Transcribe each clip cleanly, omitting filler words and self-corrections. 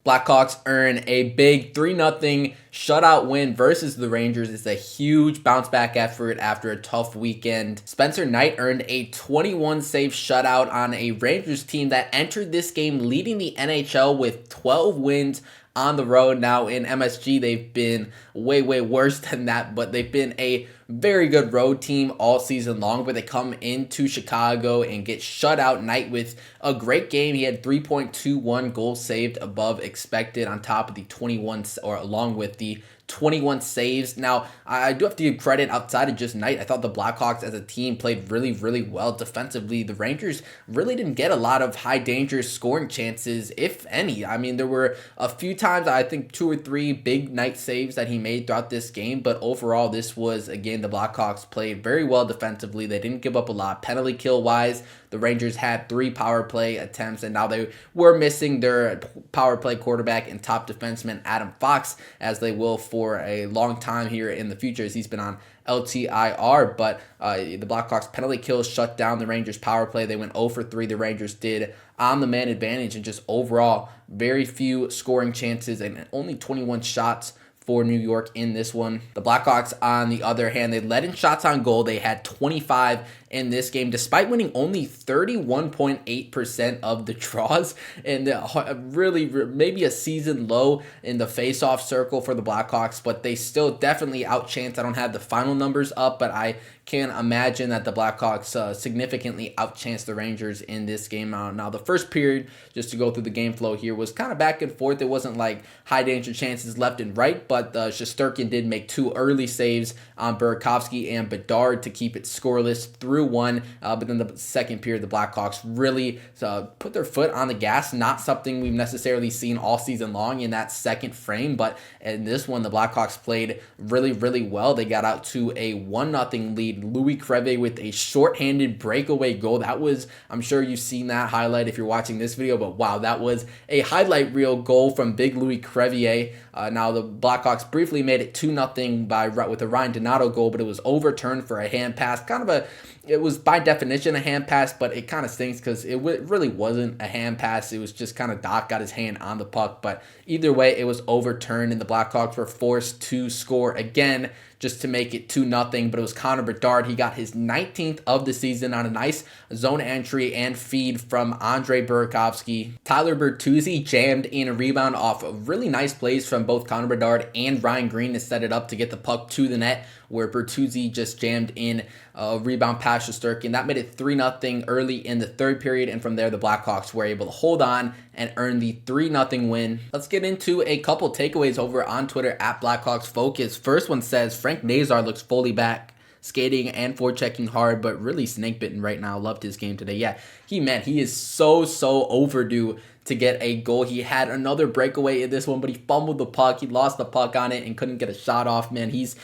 Blackhawks earn a big 3-0 shutout win versus the Rangers. It's a huge bounce back effort after a tough weekend. Spencer Knight earned a 21 save shutout on a Rangers team that entered this game leading the NHL with 12 wins on the road. Now in MSG, they've been way worse than that, but they've been a very good road team all season long, where they come into Chicago and get shut out. Knight with a great game. He had 3.21 goals saved above expected on top of the 21, or along with the 21 saves. Now, I do have to give credit outside of just Knight. I thought the Blackhawks as a team played really well defensively. The Rangers really didn't get a lot of high danger scoring chances, if any. I mean, there were a few times, I think 2 or 3 big Knight saves that he made throughout this game, but overall, this was, again, the Blackhawks played very well defensively. They didn't give up a lot. Penalty kill wise, the Rangers had 3 power play attempts, and now they were missing their power play quarterback and top defenseman Adam Fox, as they will for a long time here in the future, as he's been on LTIR. But the Blackhawks penalty kills shut down the Rangers power play. They went 0 for 3, the Rangers did, on the man advantage, and just overall very few scoring chances and only 21 shots for New York in this one. The Blackhawks, on the other hand, they led in shots on goal. They had 25 in this game, despite winning only 31.8% of the draws, and really maybe a season low in the face-off circle for the Blackhawks, but they still definitely outchanced. I don't have the final numbers up, but I can imagine that the Blackhawks significantly outchanced the Rangers in this game. Now, the first period, just to go through the game flow here, was kind of back and forth. It wasn't like high danger chances left and right, but Shesterkin did make 2 early saves on Burakovsky and Bedard to keep it scoreless through one. But then the second period, the Blackhawks really put their foot on the gas. Not something we've necessarily seen all season long in that second frame, but in this one, the Blackhawks played really well. They got out to a 1-0 lead. Louis Crevier with a shorthanded breakaway goal. That was, I'm sure you've seen that highlight if you're watching this video, but wow, that was a highlight reel goal from big Louis Crevier. Now the Blackhawks briefly made it 2-0 with a Ryan Donato goal, but it was overturned for a hand pass. It was by definition a hand pass, but it kind of stinks because it really wasn't a hand pass. It was just kind of Doc got his hand on the puck, but either way, it was overturned, and the Blackhawks were forced to score again just to make it 2-0, but it was Connor Bedard. He got his 19th of the season on a nice zone entry and feed from Andre Burakovsky. Tyler Bertuzzi jammed in a rebound off of really nice plays from both Connor Bedard and Ryan Green to set it up to get the puck to the net, where Bertuzzi just jammed in a rebound past Shesterkin. That made it 3-0 early in the third period, and from there the Blackhawks were able to hold on and earn the 3-0 win. Let's get into a couple takeaways over on Twitter at Blackhawks Focus. First one says, Frank Nazar looks fully back, skating and forechecking hard, but really snake bitten right now. Loved his game today. Yeah, he is so overdue to get a goal. He had another breakaway in this one, but he fumbled the puck. He lost the puck on it and couldn't get a shot off. Man, he's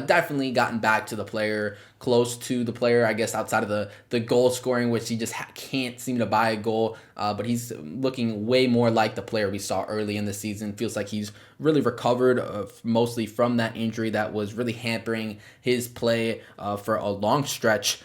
definitely gotten back to the player, close to the player, I guess, outside of the goal scoring, which he just can't seem to buy a goal. But he's looking way more like the player we saw early in the season. Feels like he's really recovered mostly from that injury that was really hampering his play for a long stretch.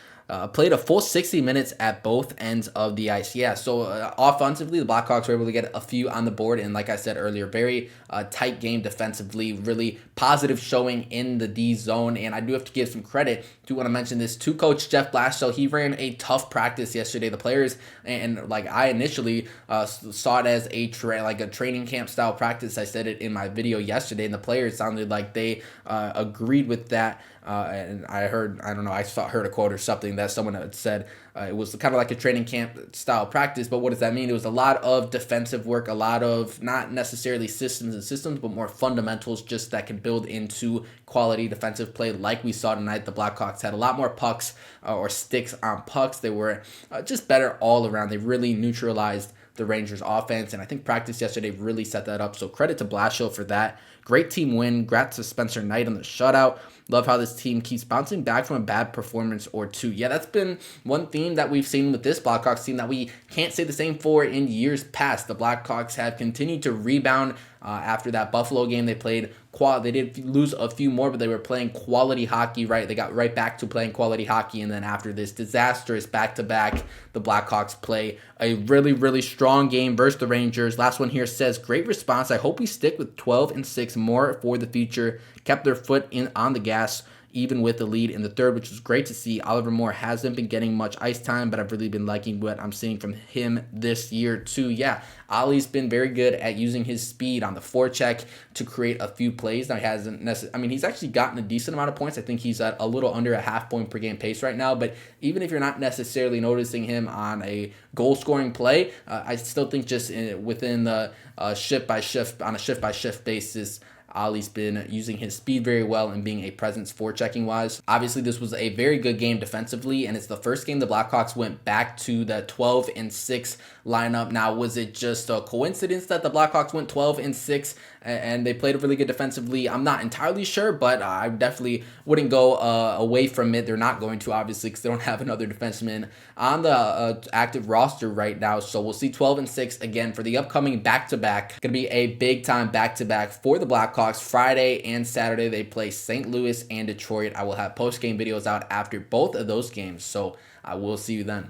Played a full 60 minutes at both ends of the ice. Yeah, so offensively, the Blackhawks were able to get a few on the board, and like I said earlier, very tight game defensively, really positive showing in the D zone, and I do have to give some credit to, want to mention this, to Coach Jeff Blashill. He ran a tough practice yesterday. The players, and like I initially saw it as a training camp style practice. I said it in my video yesterday, and the players sounded like they agreed with that. And I heard a quote or something that someone had said it was kind of like a training camp style practice. But what does that mean? It was a lot of defensive work, a lot of not necessarily systems, but more fundamentals just that can build into quality defensive play like we saw tonight. The Blackhawks had a lot more pucks or sticks on pucks. They were just better all around. They really neutralized the Rangers offense, and I think practice yesterday really set that up. So credit to Blashill for that. Great team win. Congrats to Spencer Knight on the shutout. Love how this team keeps bouncing back from a bad performance or two. Yeah, that's been one theme that we've seen with this Blackhawks team that we can't say the same for in years past. The Blackhawks have continued to rebound After that Buffalo game, they played they did lose a few more, but they were playing quality hockey, right? They got right back to playing quality hockey, and then after this disastrous back-to-back, the Blackhawks play a really, really strong game versus the Rangers. Last one here says, great response. I hope we stick with 12-6 more for the future. Kept their foot on the gas, even with the lead in the third, which was great to see. Oliver Moore hasn't been getting much ice time, but I've really been liking what I'm seeing from him this year too. Yeah, Ollie's been very good at using his speed on the forecheck to create a few plays. Now he hasn't necessarily, I mean, he's actually gotten a decent amount of points. I think he's at a little under a half point per game pace right now, but even if you're not necessarily noticing him on a goal scoring play, I still think just within the shift by shift basis, Ollie's been using his speed very well and being a presence forechecking wise. Obviously, this was a very good game defensively, and it's the first game the Blackhawks went back to the 12-6 lineup. Now, was it just a coincidence that the Blackhawks went 12-6 and they played really good defensively? I'm not entirely sure, but I definitely wouldn't go away from it. They're not going to, obviously, because they don't have another defenseman on the active roster right now. So we'll see 12-6 again for the upcoming back-to-back. Going to be a big-time back-to-back for the Blackhawks. Friday and Saturday, they play St. Louis and Detroit. I will have post-game videos out after both of those games, so I will see you then.